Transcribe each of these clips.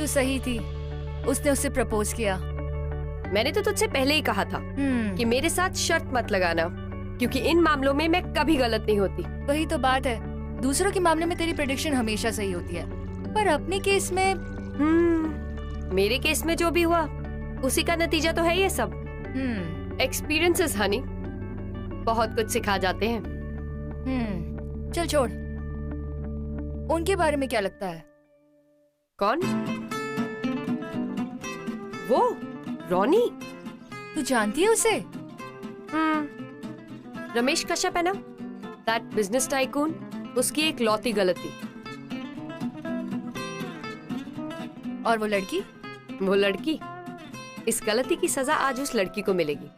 सही थी, उसने उससे प्रपोज किया। मैंने तो तुझसे पहले ही कहा था कि मेरे साथ शर्त मत लगाना, क्योंकि इन मामलों में मैं कभी गलत नहीं होती। वही तो बात है, दूसरों के मामले में तेरी प्रेडिक्शन हमेशा सही होती है, पर अपने केस में मेरे केस में जो भी हुआ उसी का नतीजा तो है ये सब। एक्सपीरियंसेस हनी बहुत कुछ सिखा जाते हैं। चल छोड़, उनके बारे में क्या लगता है? कौन? वो रोनी? तू जानती है उसे? रमेश कश्यप है ना, दैट बिजनेस टाइकून, उसकी एक लौती गलती। और वो लड़की? वो लड़की, इस गलती की सजा आज उस लड़की को मिलेगी।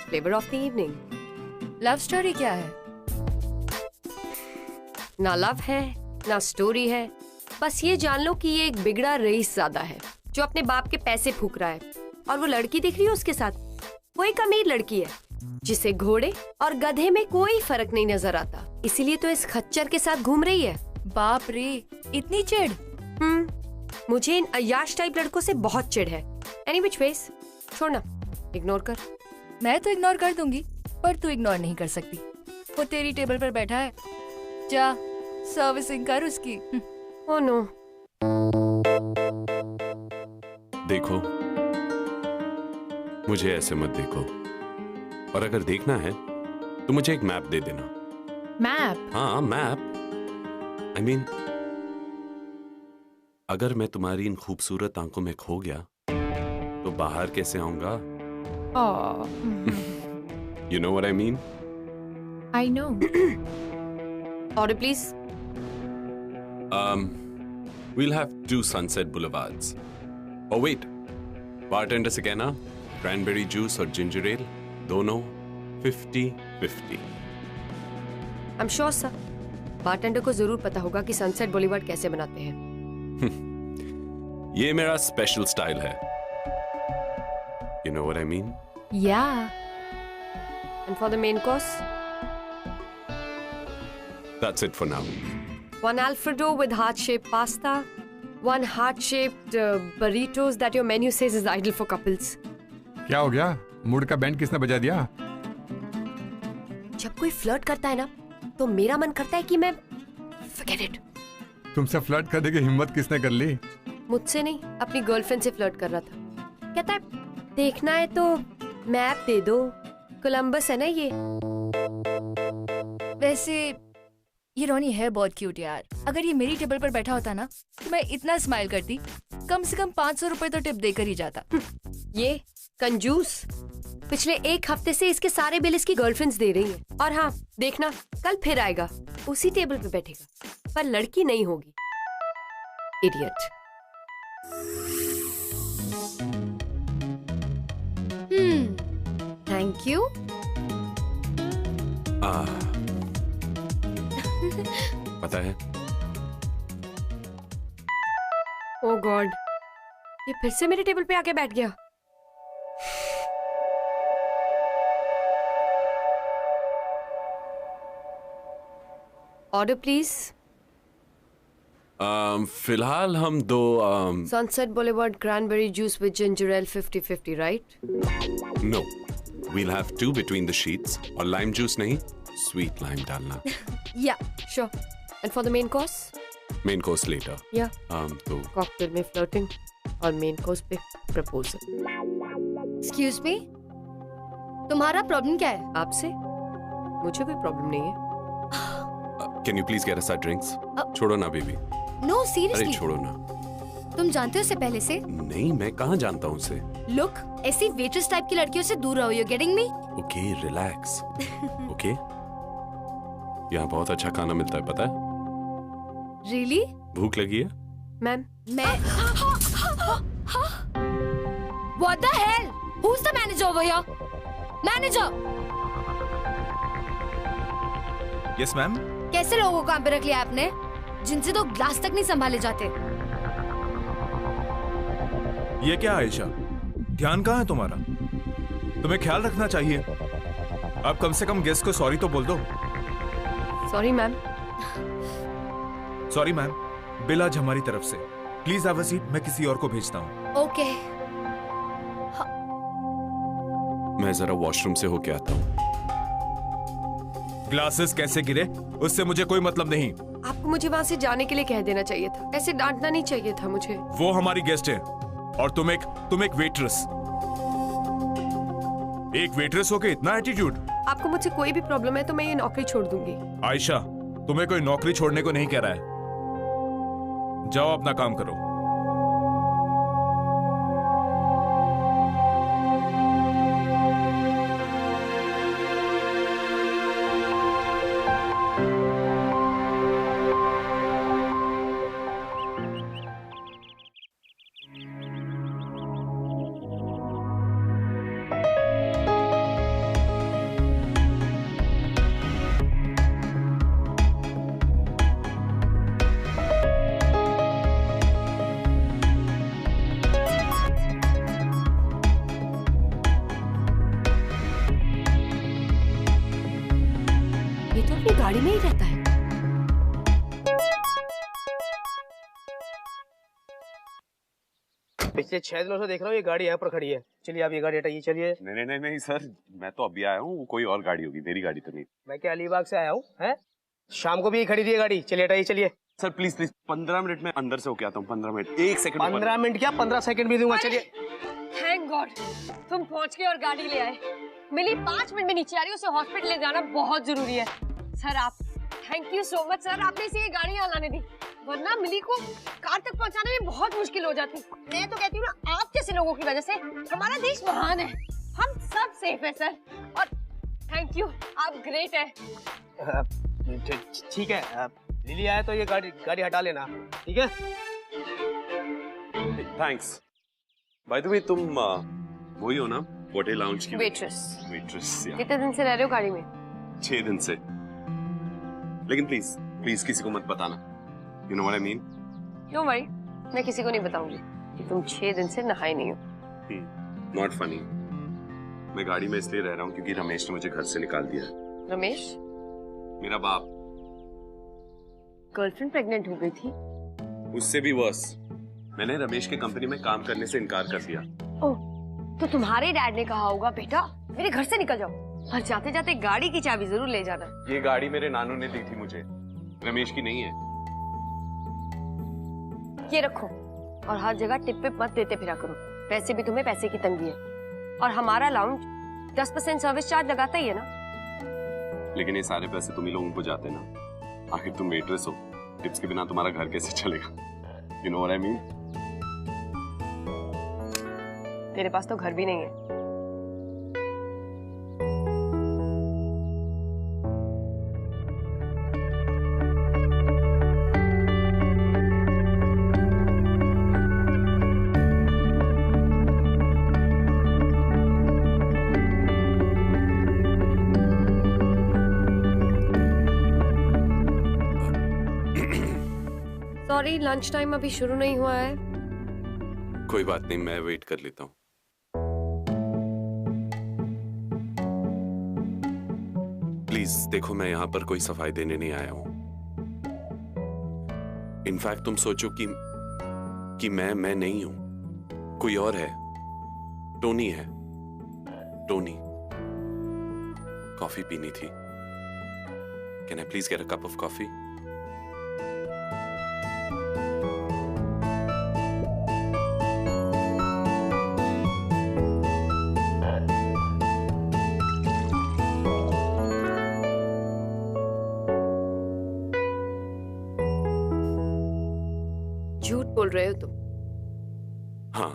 Flavour of the evening. Love story क्या है? ना लव है ना स्टोरी है, बस ये जान लो कि ये एक बिगड़ा रईस ज़्यादा है जो अपने बाप के पैसे फूक रहा है, और वो लड़की दिख रही है उसके साथ, वो एक अमीर लड़की है जिसे घोड़े और गधे में कोई फर्क नहीं नजर आता, इसीलिए तो इस खच्चर के साथ घूम रही है। बाप रे, इतनी चिढ़? मुझे इन अय्याश टाइप लड़कों से बहुत चिढ़ है। एनी व्हिच वेज, छोड़ना, इग्नोर कर। मैं तो इग्नोर कर दूंगी, पर तू इग्नोर नहीं कर सकती। वो तेरी टेबल पर बैठा है, जा सर्विसिंग कर उसकी। Oh no. देखो, मुझे ऐसे मत देखो, और अगर देखना है तो मुझे एक मैप दे देना। मैप? हाँ, मैप। I mean, अगर मैं तुम्हारी इन खूबसूरत आंखों में खो गया तो बाहर कैसे आऊंगा? You know what I mean? I know. Order please. We'll have 2 Sunset Boulevards. Oh wait, bartender से कहना cranberry juice और ginger ale दोनों 50-50. I'm sure sir. बारटेंडर को जरूर पता होगा कि सनसेट बॉलीवुड कैसे बनाते हैं। ये मेरा स्पेशल स्टाइल है। You know what I mean? Yeah. And for the main course? That's it for now. 1 Alfredo with heart-shaped pasta, 1 heart-shaped burritos that your menu says is ideal for couples. क्या हो गया? Mood का band किसने बजा दिया? जब कोई flirt करता है ना, तो मेरा मन करता है कि मैं forget it. तुमसे फ्लर्ट करने की हिम्मत किसने कर ली? मुझसे नहीं, अपनी गर्लफ्रेंड से फ्लर्ट कर रहा था। कहता है देखना है तो मैप दे दो, कोलंबस है ना ये। वैसे ये रोनी है बहुत क्यूट यार। अगर ये मेरी टेबल पर बैठा होता ना तो मैं इतना स्माइल करती, कम से कम 500 रुपए तो टिप देकर ही जाता। ये कंजूस, पिछले 1 हफ्ते से इसके सारे बिल इसकी गर्लफ्रेंड्स दे रही हैं। और हाँ, देखना कल फिर आएगा, उसी टेबल पे बैठेगा, पर लड़की नहीं होगी। इडियट। Thank you. पता है, ओह गॉड, ये फिर से मेरे टेबल पे आके बैठ गया। Order please. फिलहाल हम 2 sunset Bollywood cranberry juice with ginger ale 50-50, right? No, we'll have 2 between the sheets, और लाइम जूस नहीं, स्वीट लाइम डालना। Yeah sure. And for the main course? Main course later. या तो कॉकटेल में फ्लर्टिंग और main course पे proposal. Excuse me, तुम्हारा problem क्या है? आपसे? मुझे कोई प्रॉब्लम नहीं है। Can you please get us drinks? छोड़ो ना बेबी। नो अरे सीरियसली, छोड़ो ना। तुम जानते हो उसे पहले से? नहीं, मैं कहाँ जानता हूँ उसे। लुक, ऐसी वेट्रेस टाइप की लड़कियों से दूर रहो। You getting me? Okay, relax. Okay, यहाँ बहुत अच्छा खाना मिलता है, पता है? रियली? भूख लगी है? मैम, मैं What the hell? Who's the manager over here? Manager! Yes ma'am. कैसे लोगों को काम पे रख लिया आपने, जिनसे तो ग्लास तक नहीं संभाले जाते? ये क्या आयशा, ध्यान कहाँ है तुम्हारा? तुम्हें ख्याल रखना चाहिए। आप कम से कम गेस्ट को सॉरी तो बोल दो। Sorry ma'am. Sorry ma'am, bill आज हमारी तरफ से। प्लीज हैव अ सीट, मैं किसी और को भेजता हूँ। ओके। मैं जरा वॉशरूम से होके आता हूँ। ग्लासेस कैसे गिरे उससे मुझे कोई मतलब नहीं। आपको मुझे वहाँ से जाने के लिए कह देना चाहिए था, ऐसे डांटना नहीं चाहिए था मुझे। वो हमारी गेस्ट है और तुम एक वेट्रेस। एक वेट्रेस होके इतना एटीट्यूड। आपको मुझसे कोई भी प्रॉब्लम है तो मैं ये नौकरी छोड़ दूंगी। आयशा, तुम्हें कोई नौकरी छोड़ने को नहीं कह रहा है। जाओ अपना काम करो। ये तो अपनी गाड़ी में ही रहता है। पिछले 6 दिनों से देख रहा हूँ ये गाड़ी यहाँ पर खड़ी है। चलिए आप ये गाड़ी हटाइए, चलिए। नहीं सर, मैं तो अभी आया हूँ, कोई और गाड़ी होगी, मेरी गाड़ी तो नहीं। मैं क्या अलीबाग से आया हूँ, हैं? शाम को भी ये खड़ी थी ये गाड़ी। चलिए हटाइए, चलिए। सर प्लीज 15 मिनट में अंदर से होके आता हूँ। 15 मिनट, 1 सेकंड। 15 मिनट क्या, 15 सेकंड भी दूंगा। चलिए। थैंक गॉड तुम पहुंच गए और गाड़ी ले आए। मिली 5 मिनट में नीचे आ रही है, उसे हॉस्पिटल ले जाना बहुत जरूरी है। सर आप, thank you so much sir, आपने इसे ये गाड़ी यहाँ लाने दी, वरना मिली को कार तक पहुँचाने में बहुत मुश्किल हो जाती। मैं तो कहती हूँ ना, आप जैसे लोगों की वजह से हमारा देश महान है, हम सब सेफ है सर। और थैंक यू, आप ग्रेट है। ठीक है, लिली आए तो ये गाड़ी हटा लेना, ठीक है? थैंक्स। बाय द वे, तुम वही हो ना, होटल लाउंज की वेट्रेस? या। कितने दिन से रह रहे हो गाड़ी में? 6 दिन से। लेकिन प्लीज किसी को मत बताना। You know what I mean? Don't worry, मैं किसी को नहीं बताऊंगी कि तुम 6 दिन से नहाए नहीं हो। Not funny. मैं गाड़ी में इसलिए रह रहा हूँ क्योंकि रमेश ने मुझे घर से निकाल दिया है। रमेश? मेरा बाप। गर्लफ्रेंड प्रेग्नेंट हो गई थी? उससे भी वर्स, मैंने रमेश के कंपनी में काम करने से इनकार कर दिया। ओह, तो तुम्हारे डैड ने कहा होगा बेटा मेरे घर से निकल जाओ, और जाते जाते गाड़ी की चाबी जरूर ले जाना। ये गाड़ी मेरे नानू ने दी थी मुझे, रमेश की नहीं है। ये रखो, और हर जगह टिप पे मत देते फिरा करो, वैसे भी तुम्हें पैसे की तंगी है। और हमारा लाउंज 10% सर्विस चार्ज लगाता ही है ना। लेकिन ये सारे पैसे तुम ही लोगों को जाते ना। आखिर तुम वेट्रेस हो, टिप्स के बिना तुम्हारा घर कैसे चलेगा? You know what I mean? तेरे पास तो घर भी नहीं है। सॉरी, लंच टाइम अभी शुरू नहीं हुआ है। कोई बात नहीं, मैं वेट कर लेता हूँ। प्लीज देखो, मैं यहाँ पर कोई सफाई देने नहीं आया हूँ। इनफैक्ट तुम सोचो कि मैं नहीं हूं, कोई और है। टोनी है, टोनी। कॉफी पीनी थी। Can I please get a cup of coffee? झूठ बोल रहे हो तुम। हाँ,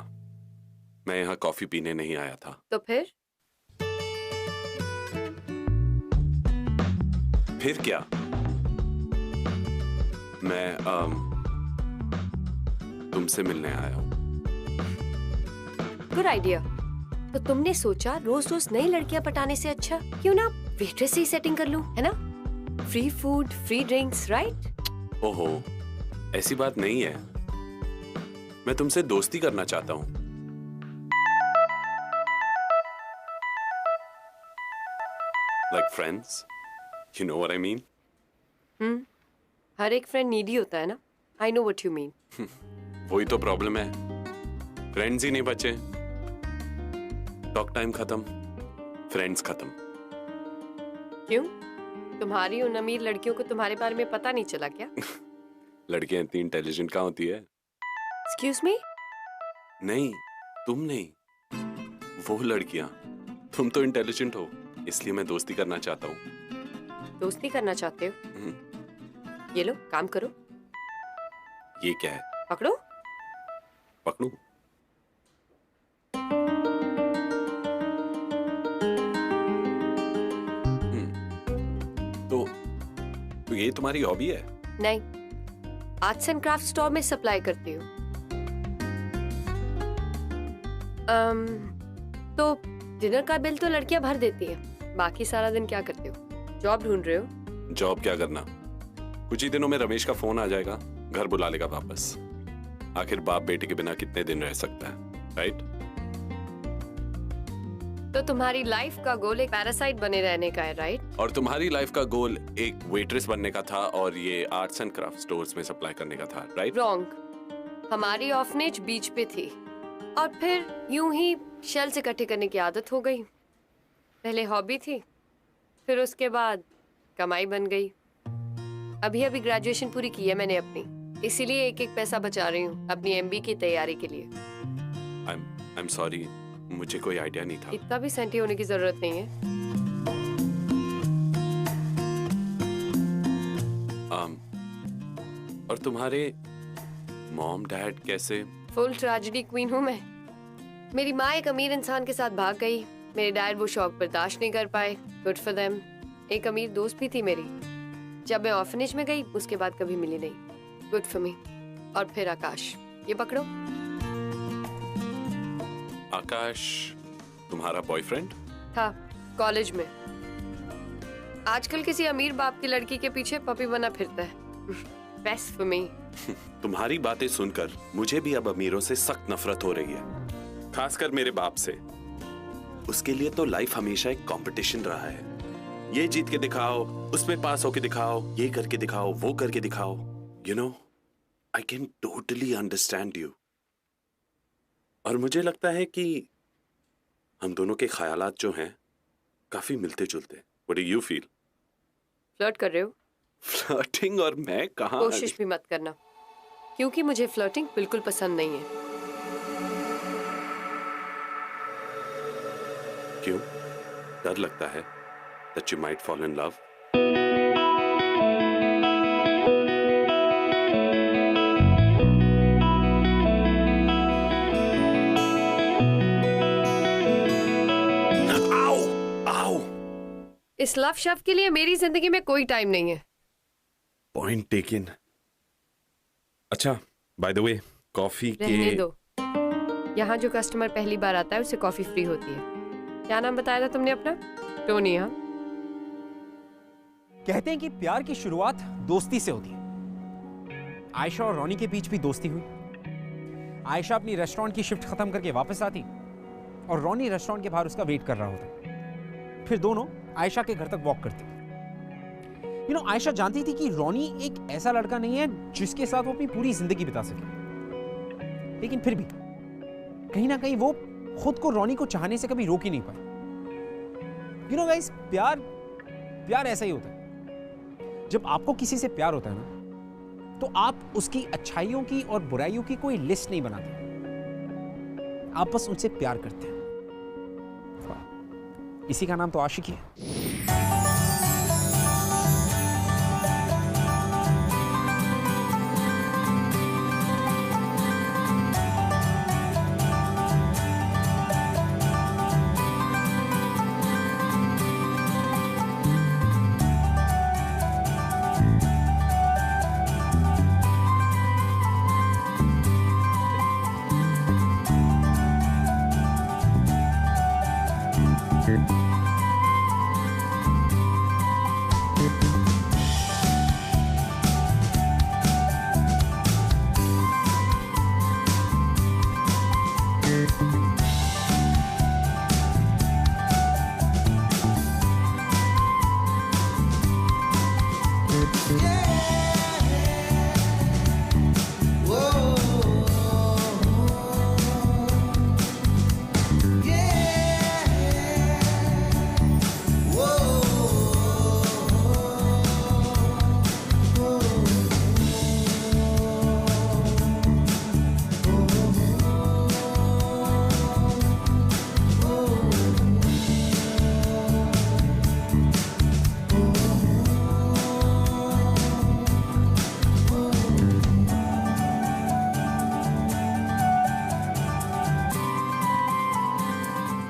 मैं यहाँ कॉफी पीने नहीं आया था। तो फिर क्या? मैं तुमसे मिलने आया हूँ। Good idea. तो तुमने सोचा रोज रोज नई लड़कियां पटाने से अच्छा क्यों ना वेट्रेस से ही सेटिंग कर लूं, है ना? Free food, free drinks, right? ओहो, ऐसी बात नहीं है। मैं तुमसे दोस्ती करना चाहता हूँ। Like friends, you know what I mean? हर एक फ्रेंड नीडी होता है ना। I know what you mean. वही तो प्रॉब्लम है, फ्रेंड्स ही नहीं बचे। टॉक टाइम खत्म, फ्रेंड्स खत्म। क्यों? तुम्हारी उन अमीर लड़कियों को तुम्हारे बारे में पता नहीं चला क्या? लड़कियां इतनी इंटेलिजेंट कहाँ होती है? Excuse me? नहीं, तुम नहीं, वो लड़कियां। तुम तो इंटेलिजेंट हो, इसलिए मैं दोस्ती करना चाहता हूँ। दोस्ती करना चाहते हो? ये लो, काम करो। ये क्या है? पकड़ो। पकड़ू? तो ये तुम्हारी हॉबी है? नहीं, आर्ट्स एंड क्राफ्ट स्टोर में सप्लाई करती हूँ। तो डिनर का बिल तो लड़कियां भर देती हैं। बाकी सारा दिन क्या करते हो? जॉब ढूंढ रहे हो? जॉब क्या करना, कुछ ही दिनों में रमेश का फोन आ जाएगा, घर बुला लेगा वापस। आखिर बाप बेटे के बिना कितने दिन रह सकता है, राइट? तो तुम्हारी लाइफ का गोल एक पैरासाइट बने रहने का है, राइट? और तुम्हारी लाइफ का गोल एक वेट्रेस बनने का था और ये आर्ट्स एंड क्राफ्ट स्टोर्स में सप्लाई करने का था, राइट? रॉन्ग। हमारी ऑर्फनेज बीच पे थी और फिर यूं ही शेल्स इकट्ठे करने की आदत हो गई। पहले हॉबी थी, फिर उसके बाद कमाई बन गई। अभी अभी ग्रेजुएशन पूरी की है मैंने अपनी, इसीलिए एक एक पैसा बचा रही हूँ अपनी एमबी की तैयारी के लिए। आई एम सॉरी, मुझे कोई आइडिया नहीं था। इतना भी सेंटी होने की जरूरत नहीं है। और तुम्हारे मॉम डैड कैसे? फुल ट्रेजेडी क्वीन हूँ मैं। मेरी माँ एक अमीर इंसान के साथ भाग गई, मेरे डैड वो शौक बर्दाश्त नहीं कर पाए। Good for them. एक अमीर दोस्त भी थी मेरी, जब मैं ऑर्फनेज में गई उसके बाद कभी मिली नहीं। Good for me. और फिर आकाश, ये पकड़ो। आकाश तुम्हारा बॉयफ्रेंड था कॉलेज में। आजकल किसी अमीर बाप की लड़की के पीछे पपी बना फिरता है। Best for me. तुम्हारी बातें सुनकर मुझे भी अब अमीरों से सख्त नफरत हो रही है, खासकर मेरे बाप से। उसके लिए तो लाइफ हमेशा एक कंपटीशन रहा है। ये जीत के दिखाओ, उसमें पास होके दिखाओ, ये करके दिखाओ, वो करके दिखाओ। You know, I can totally understand you. और मुझे लगता है कि हम दोनों के ख्यालात जो हैं काफी मिलते जुलते। What do you feel? Flirt कर रहे हो? फ्लर्टिंग और मैं कहाँ? कोशिश भी मत करना, क्योंकि मुझे फ्लर्टिंग बिल्कुल पसंद नहीं है। क्यों? डर लगता है that you might fall in love? इस लव शव के लिए मेरी जिंदगी में कोई टाइम नहीं है। Point taken. अच्छा, बाय द वे, कॉफी रहने के दो। यहाँ जो कस्टमर पहली बार आता है उसे कॉफी फ्री होती है। क्या नाम बताया था तुमने अपना? टोनी। हाँ, कहते हैं कि प्यार की शुरुआत दोस्ती से होती है। आयशा और रोनी के बीच भी दोस्ती हुई। आयशा अपनी रेस्टोरेंट की शिफ्ट खत्म करके वापस आती और रोनी रेस्टोरेंट के बाहर उसका वेट कर रहा होता। फिर दोनों आयशा के घर तक वॉक करते। आयशा जानती थी कि रोनी एक ऐसा लड़का नहीं है जिसके साथ वो अपनी पूरी जिंदगी बिता सके, लेकिन फिर भी कहीं ना कहीं वो खुद को रोनी को चाहने से कभी रोक ही नहीं पाई। गाइस, प्यार ऐसा ही होता है। जब आपको किसी से प्यार होता है ना, तो आप उसकी अच्छाइयों की और बुराइयों की कोई लिस्ट नहीं बनाते, आप बस उनसे प्यार करते हैं। इसी का नाम तो आशिकी है।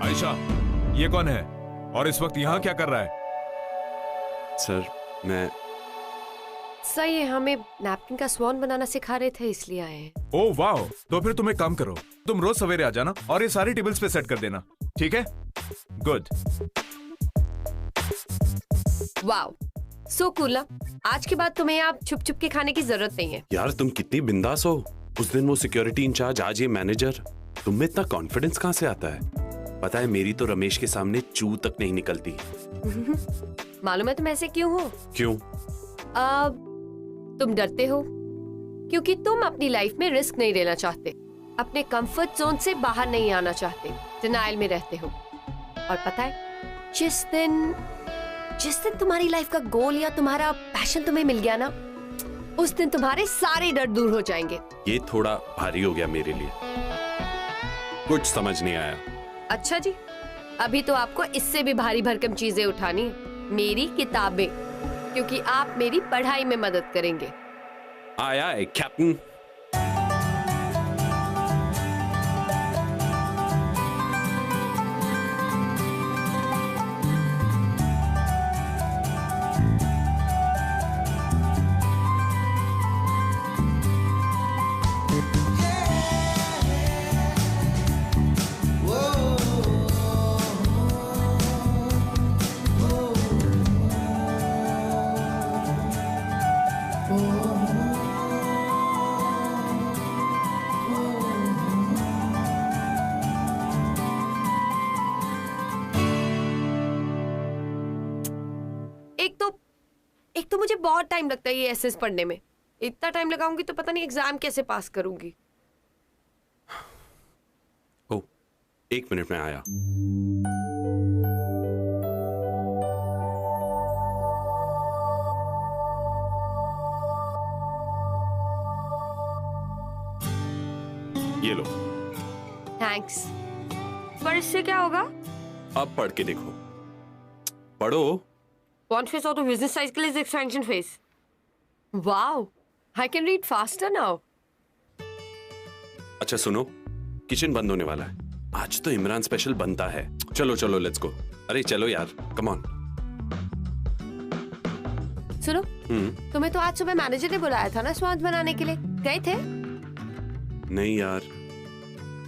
आयशा, ये कौन है और इस वक्त यहाँ क्या कर रहा है? सर मैं सही है, हमें नैपकिन का स्वॉन बनाना सिखा रहे थे इसलिए आए हैं। ओह वाह, तो फिर तुम एक काम करो, तुम रोज सवेरे आ जाना और ये सारी टेबल्स पे सेट कर देना, ठीक है? गुड। वाओ, सो कूल ना। आज के बाद तुम्हें आप छुप छुप के खाने की जरूरत नहीं है। यार तुम कितनी बिंदास हो। उस दिन वो सिक्योरिटी इंचार्ज, आज ये मैनेजर। तुम में इतना कॉन्फिडेंस कहाँ से आता है? पता है मेरी तो रमेश के सामने चू तक नहीं निकलती। मालूम है तुम ऐसे क्यों हो? क्यों? तुम डरते हो क्योंकि तुम अपनी लाइफ में रिस्क नहीं लेना चाहते, अपने कंफर्ट जोन से बाहर नहीं आना चाहते, डिनायल में रहते हो। और पता है, जिस दिन तुम्हारी लाइफ का गोल या तुम्हारा पैशन तुम्हें मिल गया ना, उस दिन तुम्हारे सारे डर दूर हो जाएंगे। ये थोड़ा भारी हो गया मेरे लिए, कुछ समझ नहीं आया। अच्छा जी, अभी तो आपको इससे भी भारी भरकम चीजें उठानी है, मेरी किताबें, क्योंकि आप मेरी पढ़ाई में मदद करेंगे। आया है कैप्टन। एक तो मुझे बहुत टाइम लगता है ये एसेस पढ़ने में। इतना टाइम लगाऊंगी तो पता नहीं एग्जाम कैसे पास करूंगी। ओ, 1 मिनट में आया। ये लो। थैंक्स। पर इससे क्या होगा? अब पढ़ के देखो। पढ़ो। Font face और तो business size के लिए expansion face. Wow, I can read faster now. अच्छा सुनो, किचन बंद होने वाला है। आज तो इमरान स्पेशल बनता है। चलो चलो लेट्स गो। अरे चलो यार, कम ऑन। सुनो, तुम्हें तो आज सुबह मैनेजर ने बुलाया था ना स्वाद बनाने के लिए, गए थे? नहीं यार,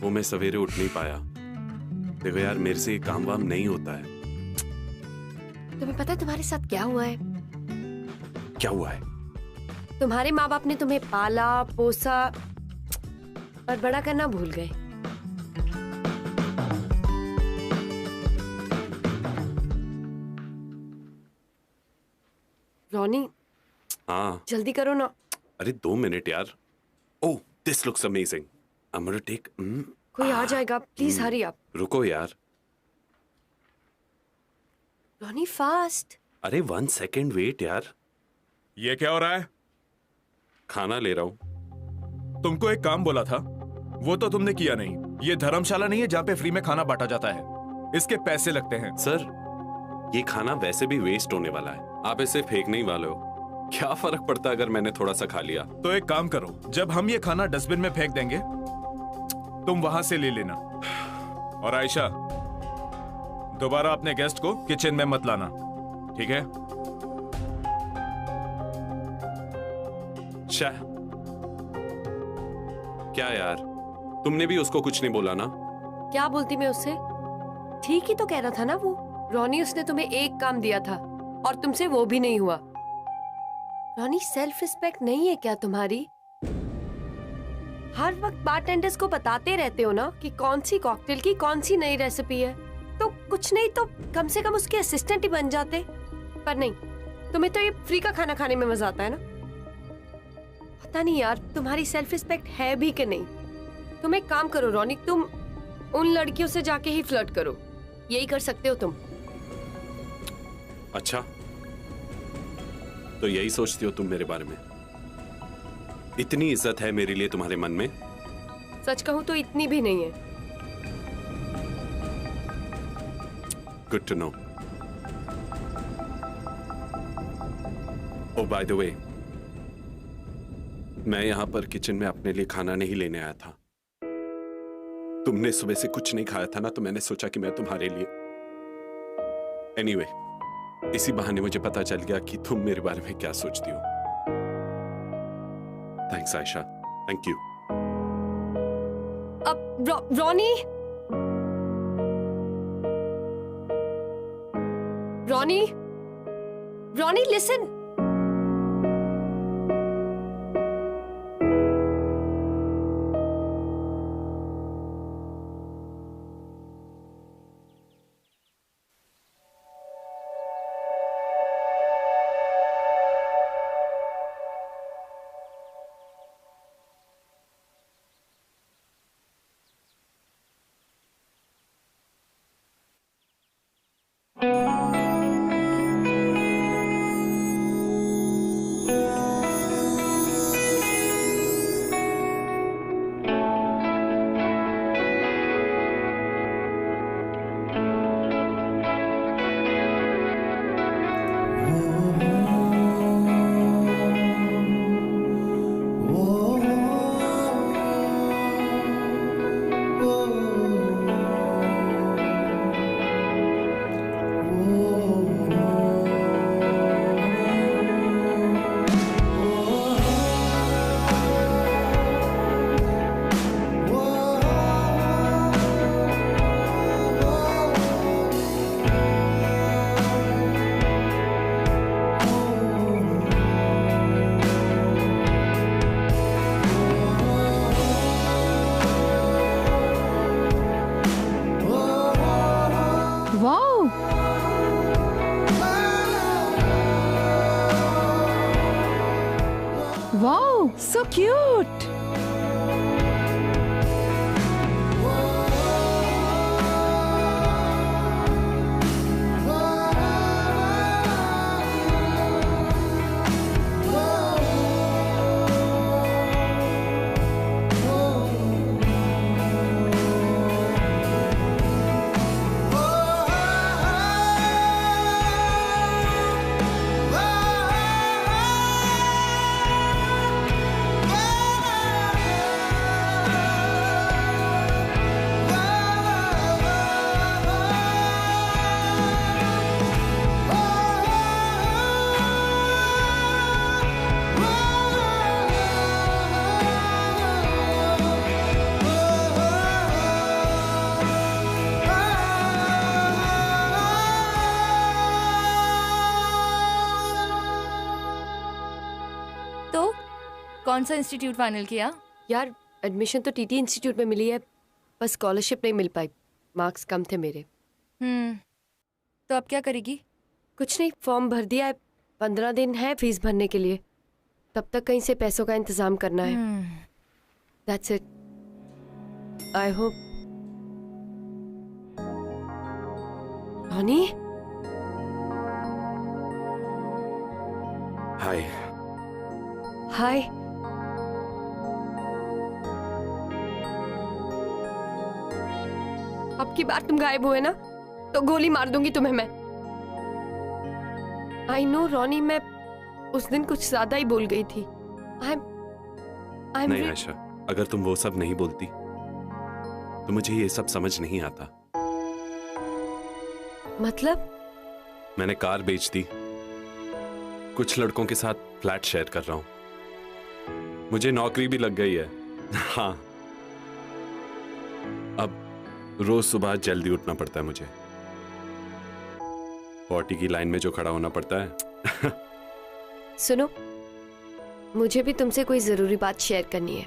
वो मैं सवेरे उठ नहीं पाया। देखो यार, मेरे से काम वाम नहीं होता है। तुम्हें पता है तुम्हारे साथ क्या हुआ है? क्या हुआ है? तुम्हारे माँ बाप ने तुम्हें पाला पोसा और बड़ा करना भूल गए। रोनी, हाँ जल्दी करो ना। अरे 2 मिनट यार। Oh, this looks amazing. I am gonna take. कोई आ जाएगा, प्लीज हरी अप। रुको यार। Ronnie fast. अरे 1 सेकेंड वेट यार। ये क्या हो रहा है? खाना ले रहा हूँ। तुमको एक काम बोला था, वो तो तुमने किया नहीं। ये धर्मशाला नहीं है जहाँ पे फ्री में खाना बांटा जाता है, इसके पैसे लगते हैं। सर, ये खाना वैसे भी वेस्ट होने वाला है, आप इसे फेंकने ही वाले हो। क्या फर्क पड़ता अगर मैंने थोड़ा सा खा लिया? तो एक काम करो, जब हम ये खाना डस्टबिन में फेंक देंगे, तुम वहां से ले लेना। और आयशा, दोबारा अपने गेस्ट को किचन में मत लाना, ठीक है? शाह, क्या यार, तुमने भी उसको कुछ नहीं बोला ना? क्या बोलती मैं उससे? ठीक ही तो कह रहा था ना वो। रोनी, उसने तुम्हें एक काम दिया था और तुमसे वो भी नहीं हुआ। रोनी, सेल्फ रिस्पेक्ट नहीं है क्या तुम्हारी? हर वक्त बारटेंडर्स को बताते रहते हो ना कि कौन सी कॉकटेल की कौन सी नई रेसिपी है, तो कुछ नहीं तो कम से कम उसके असिस्टेंट ही बन जाते। पर नहीं, तुम्हें तो ये फ्री का खाना खाने में मजा आता है ना। पता नहीं यार, तुम्हारी सेल्फ रिस्पेक्ट है भी कि नहीं। तुम एक काम करो रोनी, तुम उन लड़कियों से जाके ही फ्लर्ट करो, यही कर सकते हो तुम। अच्छा, तो यही सोचती हो तुम मेरे बारे में? इतनी इज्जत है मेरे लिए तुम्हारे मन में? सच कहूं तो इतनी भी नहीं है। Good to know. Oh by the way, मैं यहां पर किचन में अपने लिए खाना नहीं लेने आया था। तुमने सुबह से कुछ नहीं खाया था ना, तो मैंने सोचा कि मैं तुम्हारे लिए एनीवे इसी बहाने मुझे पता चल गया कि तुम मेरे बारे में क्या सोचती हो। Thanks Ayesha, thank you. अब Ronnie Ronnie Ronnie listen. Wow, so cute! कौन सा इंस्टीट्यूट फाइनल किया? यार एडमिशन तो टीटी इंस्टीट्यूट में मिली है, बस स्कॉलरशिप नहीं मिल पाई, मार्क्स कम थे मेरे। तो अब क्या करेगी? कुछ नहीं, फॉर्म भर दिया है, 15 दिन है फीस भरने के लिए, तब तक कहीं से पैसों का इंतजाम करना है। That's it. I hope. Honey, hi. Hi. अब की बार तुम गायब हुए ना तो गोली मार दूंगी तुम्हें मैं। आई नो रॉनी, मैं उस दिन कुछ ज्यादा ही बोल गई थी। नहीं आयशा, अगर तुम वो सब नहीं बोलती तो मुझे ये सब समझ नहीं आता। मतलब? मैंने कार बेच दी, कुछ लड़कों के साथ फ्लैट शेयर कर रहा हूं, मुझे नौकरी भी लग गई है। हाँ, अब रोज सुबह जल्दी उठना पड़ता है मुझे, 40 की लाइन में जो खड़ा होना पड़ता है। सुनो, मुझे भी तुमसे कोई जरूरी बात शेयर करनी है।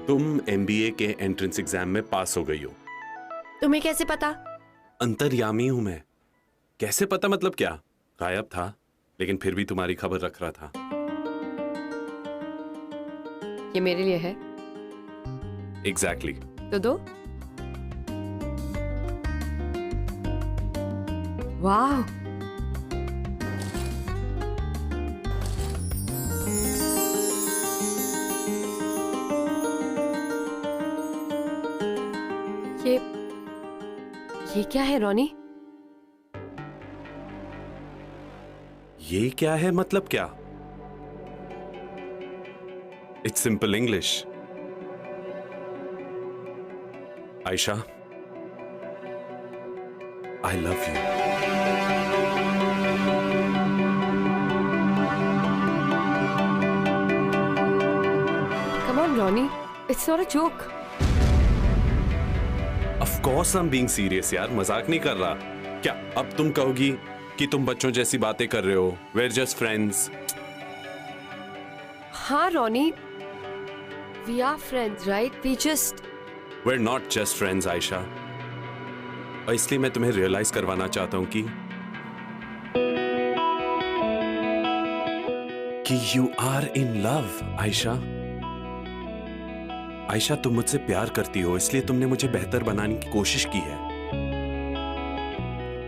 तुम MBA के एंट्रेंस एग्जाम में पास हो गई हो। तुम्हें कैसे पता? अंतर्यामी हूं मैं। कैसे पता मतलब क्या? गायब था लेकिन फिर भी तुम्हारी खबर रख रहा था। ये मेरे लिए है। एग्जैक्टली। तो दो। वाह, ये क्या है रॉनी? ये क्या है मतलब क्या? It's simple English. Ayesha, I love you. Come on, Ronnie. It's not a joke. Of course I'm being serious यार, मजाक नहीं कर रहा। क्या अब तुम कहोगी कि तुम बच्चों जैसी बातें कर रहे हो? We're just friends. हाँ, Ronnie. We are friends, right? We just... We're not just friends, Ayesha. और इसलिए मैं तुम्हें रियलाइज करवाना चाहता हूं कि you are in love, Ayesha. Ayesha, तुम मुझसे प्यार करती हो, इसलिए तुमने मुझे बेहतर बनाने की कोशिश की है।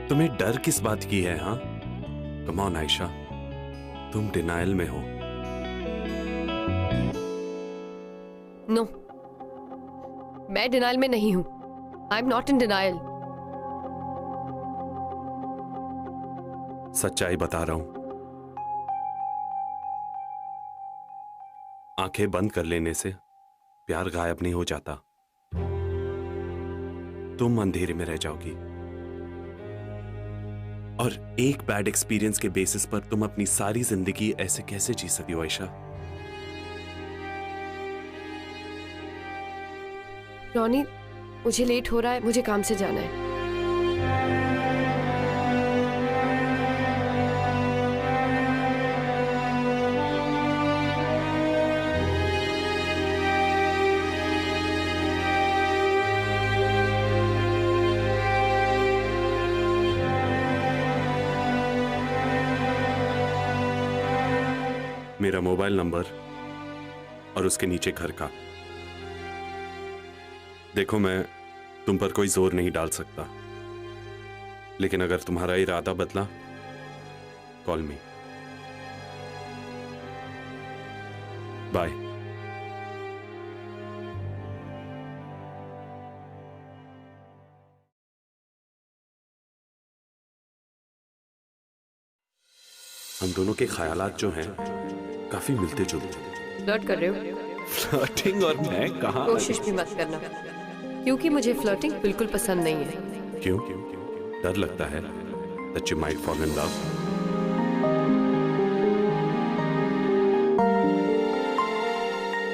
तुम्हें डर किस बात की है? हाँ, कम ऑन आयशा, तुम डिनायल में हो। No. मैं डिनाइल में नहीं हूं। I'm not in denial. सच्चाई बता रहा हूं। आंखें बंद कर लेने से प्यार गायब नहीं हो जाता। तुम अंधेरे में रह जाओगी और एक बैड एक्सपीरियंस के बेसिस पर तुम अपनी सारी जिंदगी ऐसे कैसे जी सकती हो आयशा? रॉनी, मुझे लेट हो रहा है, मुझे काम से जाना है। मेरा मोबाइल नंबर और उसके नीचे घर का। देखो, मैं तुम पर कोई जोर नहीं डाल सकता, लेकिन अगर तुम्हारा इरादा बदला, कॉल मी। बाय। हम दोनों के ख्यालात जो हैं काफी मिलते जुलते। फ्लर्ट कर रहे हो? फ्लर्टिंग और मैं कहाँ? कोशिश भी मत करना, क्योंकि मुझे फ्लर्टिंग बिल्कुल पसंद नहीं है। क्यों? डर लगता है that you might fall in love?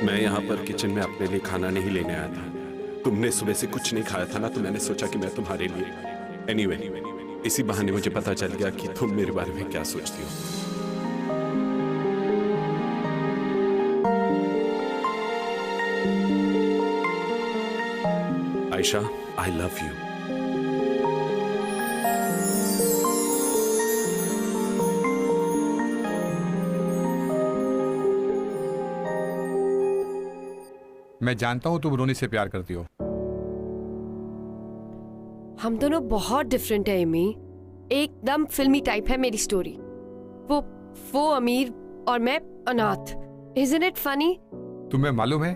मैं यहाँ पर किचन में अपने लिए खाना नहीं लेने आया था। तुमने सुबह से कुछ नहीं खाया था ना, तो मैंने सोचा कि मैं तुम्हारे लिए। Anyway, इसी बहाने मुझे पता चल गया कि तुम मेरे बारे में क्या सोचती हो। Ayesha, I love you. मैं जानता हूं तुम रोनी से प्यार करती हो। हम दोनों बहुत डिफरेंट है एमी। एकदम फिल्मी टाइप है मेरी स्टोरी। वो अमीर और मैं अनाथ। Isn't it funny? तुम्हें मालूम है,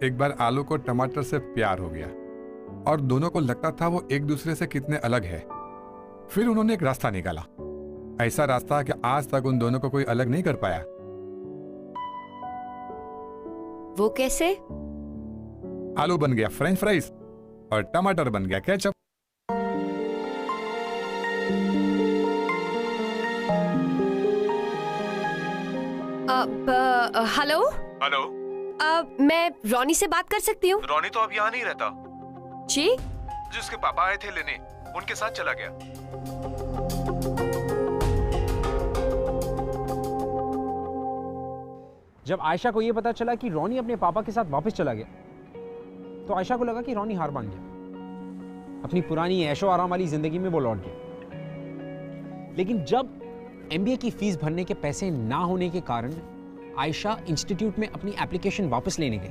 एक बार आलू को टमाटर से प्यार हो गया और दोनों को लगता था वो एक दूसरे से कितने अलग है। फिर उन्होंने एक रास्ता निकाला, ऐसा रास्ता कि आज तक उन दोनों को कोई अलग नहीं कर पाया। वो कैसे? आलू बन गया फ्रेंच फ्राइज और टमाटर बन गया केचप। हेलो हेलो, मैं रॉनी से बात कर सकती हूँ? रॉनी तो अब यहाँ नहीं रहता जी? जिसके पापा आए थे लेने, उनके साथ चला गया। जब आयशा को यह पता चला कि रॉनी अपने पापा के साथ वापस चला गया, तो आयशा को लगा कि रॉनी हार मान गया। अपनी पुरानी ऐशो आराम वाली जिंदगी में वो लौट गया। लेकिन जब एमबीए की फीस भरने के पैसे ना होने के कारण आयशा इंस्टीट्यूट में अपनी एप्लीकेशन वापस लेने गई,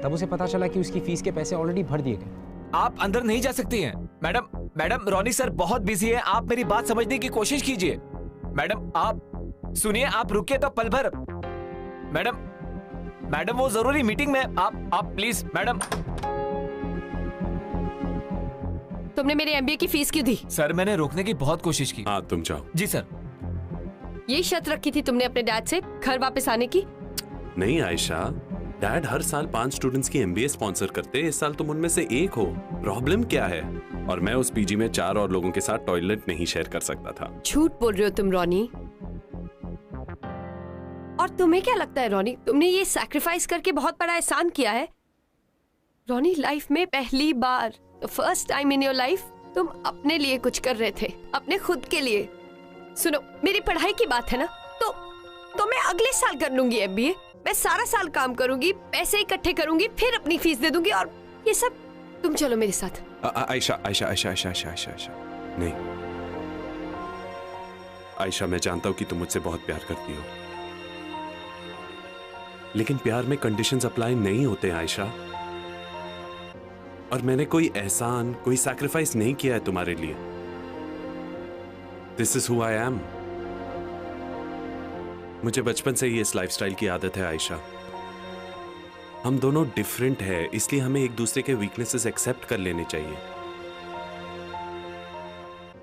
तब उसे पता चला कि उसकी फीस के पैसे ऑलरेडी भर दिए गए। आप अंदर नहीं जा सकती हैं। मैडम, रॉनी सर बहुत बिजी है, आप मेरी बात समझने की कोशिश कीजिए। मैडम, आप सुनिए, आप रुकिए तो पल भर। मैडम, वो जरूरी मीटिंग में, आप प्लीज। मैडम, तुमने मेरे एमबीए की फीस क्यों दी? सर, मैंने रोकने की बहुत कोशिश की। हाँ, तुम जाओ। जी सर। ये शर्त रखी थी तुमने अपने डैड से घर वापस आने की? नहीं आयशा, डैड हर साल 5 स्टूडेंट्स की एमबीए स्पॉन्सर करते, इस साल तुम उनमें से एक हो। प्रॉब्लम क्या है? और मैं उस पीजी में 4 और लोगों के साथ टॉयलेट नहीं शेयर कर सकता था। झूठ बोल रहे हो तुम रॉनी। और तुम्हें क्या लगता है रॉनी, तुमने ये सैक्रिफाइस करके बहुत बड़ा एहसान किया है? रॉनी, लाइफ में पहली बार, first time in your life, तुम अपने लिए कुछ कर रहे थे, अपने खुद के लिए। सुनो, मेरी पढ़ाई की बात है ना, तो मैं अगले साल कर लूंगी एमबीए। मैं सारा साल काम करूंगी, पैसे इकट्ठे करूंगी, फिर अपनी फीस दे दूंगी, और ये सब। तुम चलो मेरे साथ। आयशा आयशा आयशा आयशा आयशा आयशा आयशा नहीं आयशा, मैं जानता हूं कि तुम मुझसे बहुत प्यार करती हो, लेकिन प्यार में कंडीशंस अप्लाई नहीं होते हैं आयशा। और मैंने कोई एहसान, कोई सैक्रिफाइस नहीं किया है तुम्हारे लिए। This is who I am. मुझे बचपन से ही इस लाइफस्टाइल की आदत है आयशा। हम दोनों डिफरेंट हैं, इसलिए हमें एक दूसरे के वीकनेसेस एक्सेप्ट कर लेने चाहिए।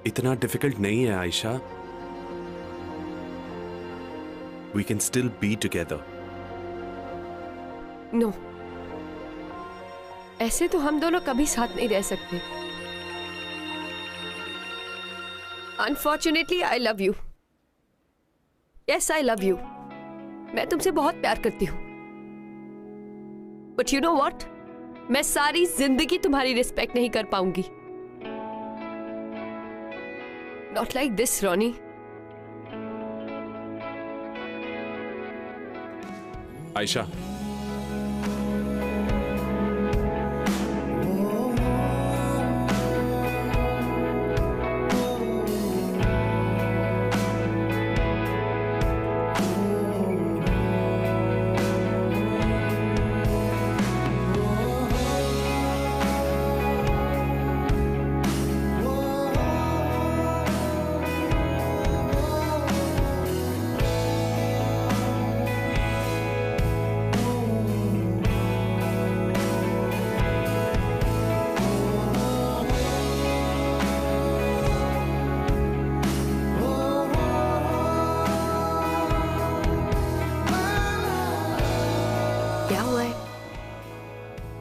इतना डिफिकल्ट नहीं है Ayesha. We can still be together. No, ऐसे तो हम दोनों कभी साथ नहीं रह सकते। Unfortunately I love you. Yes, I love you. मैं तुमसे बहुत प्यार करती हूं। बट यू नो व्हाट, मैं सारी जिंदगी तुम्हारी रिस्पेक्ट नहीं कर पाऊंगी। Not like this Ronnie. Ayesha,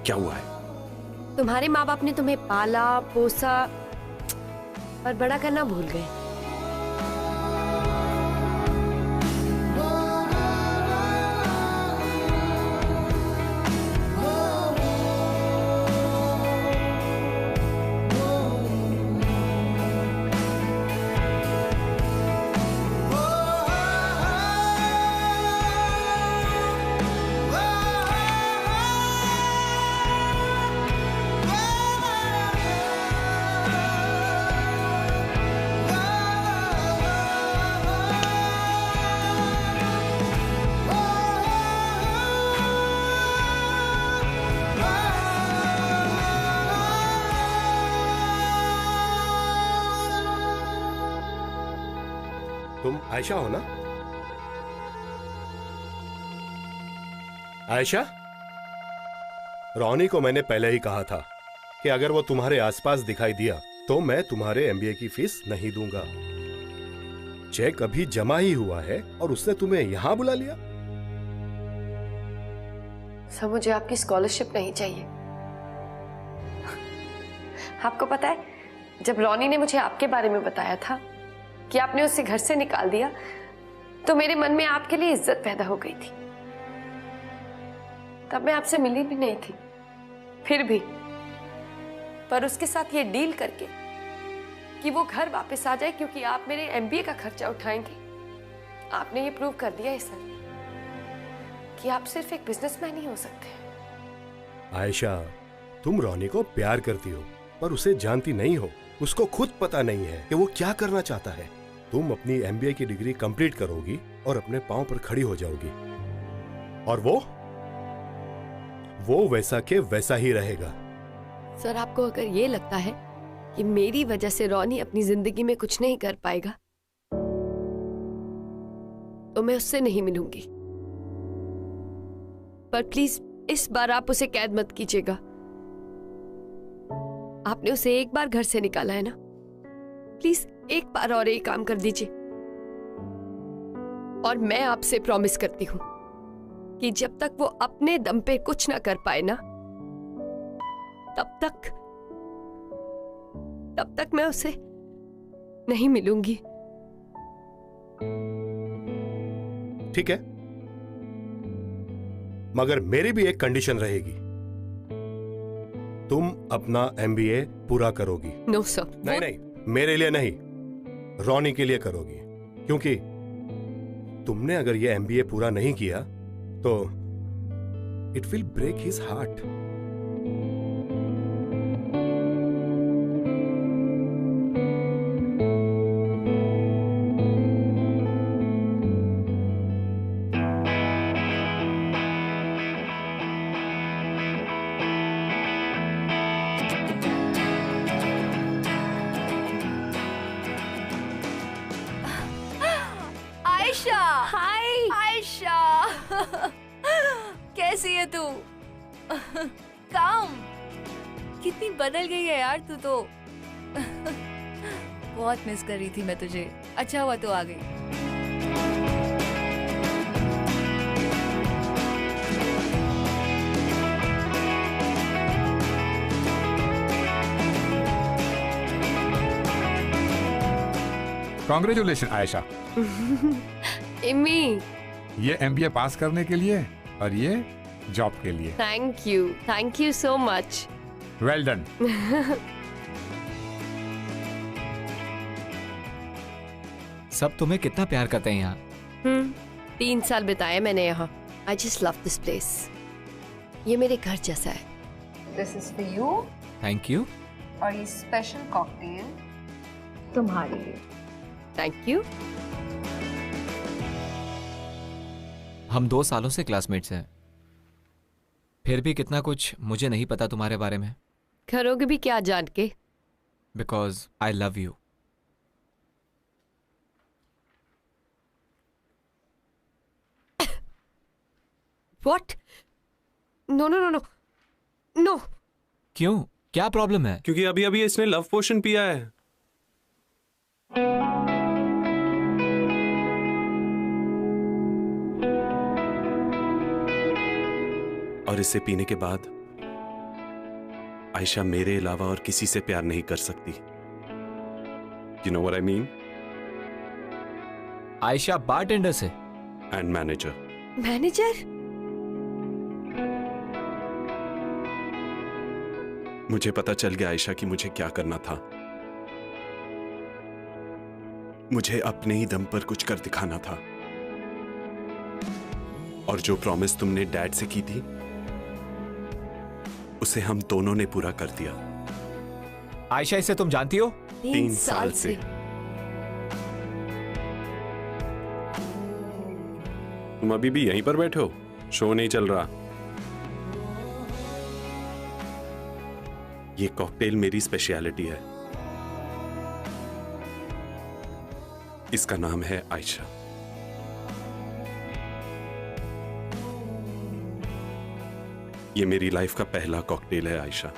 क्या हुआ है? तुम्हारे माँ बाप ने तुम्हें पाला पोसा और बड़ा करना भूल गए। तुम आयशा हो ना? आयशा, रॉनी को मैंने पहले ही कहा था कि अगर वो तुम्हारे आसपास दिखाई दिया तो मैं तुम्हारे एमबीए की फीस नहीं दूंगा। चेक अभी जमा ही हुआ है और उसने तुम्हें यहां बुला लिया। सर, मुझे आपकी स्कॉलरशिप नहीं चाहिए। आपको पता है, जब रॉनी ने मुझे आपके बारे में बताया था कि आपने उसे घर से निकाल दिया, तो मेरे मन में आपके लिए इज्जत पैदा हो गई थी। तब मैं आपसे मिली भी नहीं थी, फिर भी। पर उसके साथ ये डील करके कि वो घर वापस आ जाए क्योंकि आप मेरे एमबीए का खर्चा उठाएंगे, आपने ये प्रूव कर दिया है सर कि आप सिर्फ एक बिजनेसमैन ही हो सकते हैं। आयशा, तुम रॉनी को प्यार करती हो पर उसे जानती नहीं हो। उसको खुद पता नहीं है कि वो क्या करना चाहता है। तुम अपनी एमबीए की डिग्री कंप्लीट करोगी और अपने पांव पर खड़ी हो जाओगी, और वो वैसा के वैसा ही रहेगा। सर, आपको अगर ये लगता है कि मेरी वजह से रॉनी अपनी जिंदगी में कुछ नहीं कर पाएगा, तो मैं उससे नहीं मिलूंगी। पर प्लीज इस बार आप उसे कैद मत कीजिएगा। आपने उसे एक बार घर से निकाला है ना, प्लीज एक बार और एक काम कर दीजिए। और मैं आपसे प्रॉमिस करती हूं कि जब तक वो अपने दम पे कुछ ना कर पाए ना, तब तक मैं उसे नहीं मिलूंगी। ठीक है, मगर मेरी भी एक कंडीशन रहेगी, तुम अपना MBA पूरा करोगी। No sir. नहीं, मेरे लिए नहीं, रॉनी के लिए करोगी, क्योंकि तुमने अगर ये MBA पूरा नहीं किया तो it will break his heart. Ayesha, hi. Ayesha कैसी है तू? काम कितनी बदल गई है यार तू तो। बहुत मिस कर रही थी मैं तुझे। अच्छा हुआ तू आ गई। कॉन्ग्रेचुलेशन आयशा, इमी, ये MBA पास करने के लिए और ये जॉब के लिए। Thank you so much. Well done. सब तुम्हें कितना प्यार करते हैं यहाँ। 3 साल बिताए मैंने यहाँ। I just love this place. ये मेरे घर जैसा है। This is for you. Thank you. और ये स्पेशल कॉकटेल तुम्हारे लिए। Thank you. हम 2 सालों से क्लासमेट्स हैं, फिर भी कितना कुछ मुझे नहीं पता तुम्हारे बारे में। करोगे भी क्या जान के? Because I love you. What? No no no no no. क्यों, क्या प्रॉब्लम है? क्योंकि अभी अभी इसने लव पोशन पिया है। और इसे पीने के बाद आयशा मेरे अलावा और किसी से प्यार नहीं कर सकती। You know what I mean? Ayesha bartender से एंड मैनेजर। मैनेजर? मुझे पता चल गया आयशा कि मुझे क्या करना था। मुझे अपने ही दम पर कुछ कर दिखाना था। और जो प्रॉमिस तुमने डैड से की थी उसे हम दोनों ने पूरा कर दिया। आयशा, इसे तुम जानती हो? 3 साल से। तुम अभी भी यहीं पर बैठे हो? शो नहीं चल रहा? ये कॉकटेल मेरी स्पेशलिटी है। इसका नाम है आयशा। ये मेरी लाइफ का पहला कॉकटेल है आयशा,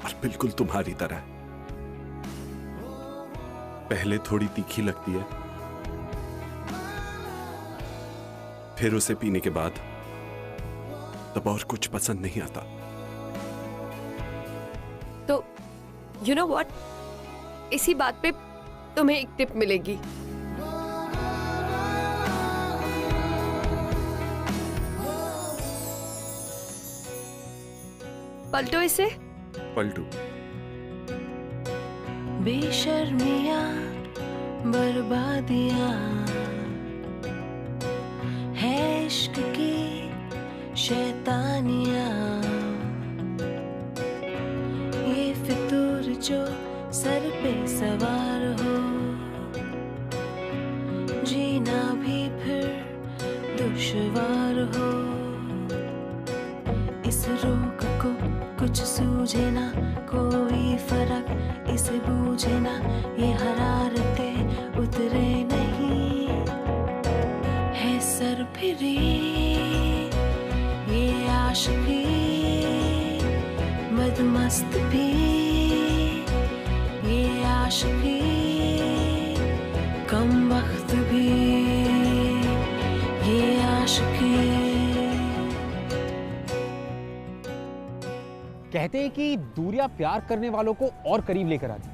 और बिल्कुल तुम्हारी तरह है। पहले थोड़ी तीखी लगती है, फिर उसे पीने के बाद तब और कुछ पसंद नहीं आता। तो यू नो व्हाट, इसी बात पे तुम्हें एक टिप मिलेगी। पलटो इसे। पलटू। बेशर्मियां बर्बादियां है इश्क की शैतानियां, ये फितूर जो सर पे सवार हो, जीना भी फिर दुश्वार हो। इस रोग को कुछ सूझे ना, कोई फर्क इसे बूझे ना, ये हरारतें उतरे नहीं, है सर फिरी ये आशिकी, मदमस्त भी ये आशिकी, कम वक्त भी ये कहते हैं कि दूरियां प्यार करने वालों को और करीब लेकर आती,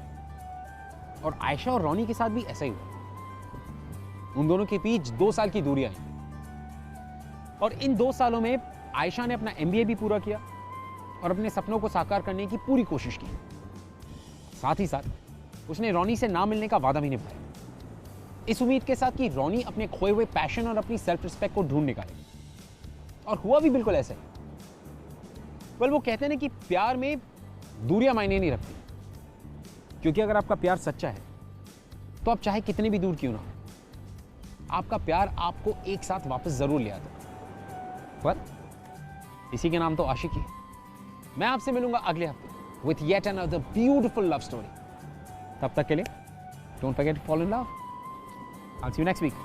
और आयशा और रॉनी के साथ भी ऐसा ही हुआ। उन दोनों के बीच 2 साल की दूरियां हैं, और इन 2 सालों में आयशा ने अपना MBA भी पूरा किया और अपने सपनों को साकार करने की पूरी कोशिश की। साथ ही साथ उसने रॉनी से ना मिलने का वादा भी निभाया, इस उम्मीद के साथ कि रॉनी अपने खोए हुए पैशन और अपनी सेल्फ रिस्पेक्ट को ढूंढ निकाले। और हुआ भी बिल्कुल ऐसा ही। वेल, वो कहते हैं ना कि प्यार में दूरियां मायने नहीं रखती, क्योंकि अगर आपका प्यार सच्चा है तो आप चाहे कितने भी दूर क्यों ना हो, आपका प्यार आपको एक साथ वापस जरूर ले आता है। पर इसी के नाम तो आशिकी है। मैं आपसे मिलूंगा अगले हफ्ते with yet another beautiful love story. तब तक के लिए don't forget to follow in love. I'll see you next week.